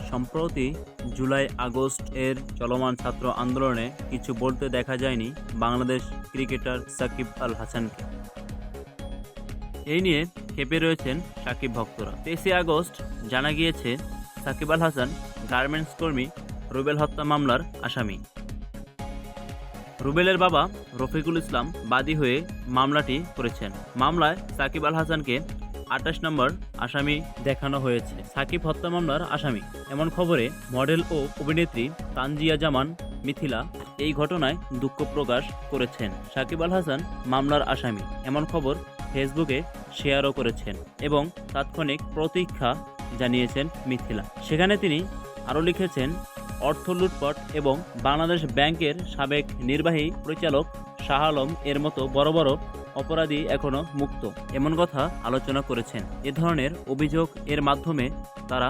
সম্প্রতি July August এর চলমান ছাত্র আন্দোলনে কিছু বলতে দেখা যায়নি বাংলাদেশ ক্রিকেটার সাকিব আল হাসানকে। এই নিয়ে ক্ষেপে রয়েছেন সাকিব ভক্তরা। 23 আগস্ট জানা গিয়েছে সাকিব আল হাসান গার্মেন্টস কর্মী রুবেল হত্যা মামলার আসামি। রুবেলের বাবা রফিকুল ইসলাম বাদী হয়ে মামলাটি করেছেন। মামলায় সাকিব আল হাসানকে 28 নম্বর আসামি দেখানো হয়েছে। সাকিব হত্যা মামলার আসামি এমন খবরে মডেল ও অভিনেত্রী তানজিয়া জামান মিথিলা এই ঘটনায় দুঃখ প্রকাশ করেছেন। সাকিব আল হাসান মামলার আসামি এমন খবর ফেসবুকে শেয়ারও করেছেন এবং তাৎক্ষণিক প্রতীক্ষা জানিয়েছেন মিথিলা। সেখানে তিনি আরও লিখেছেন, অর্থ লুটপাট এবং বাংলাদেশ ব্যাংকের সাবেক নির্বাহী পরিচালক শাহ আলম এর মতো বড় বড় অপরাধী এখনো মুক্ত, এমন কথা আলোচনা করেছেন। এ ধরনের অভিযোগ এর মাধ্যমে তারা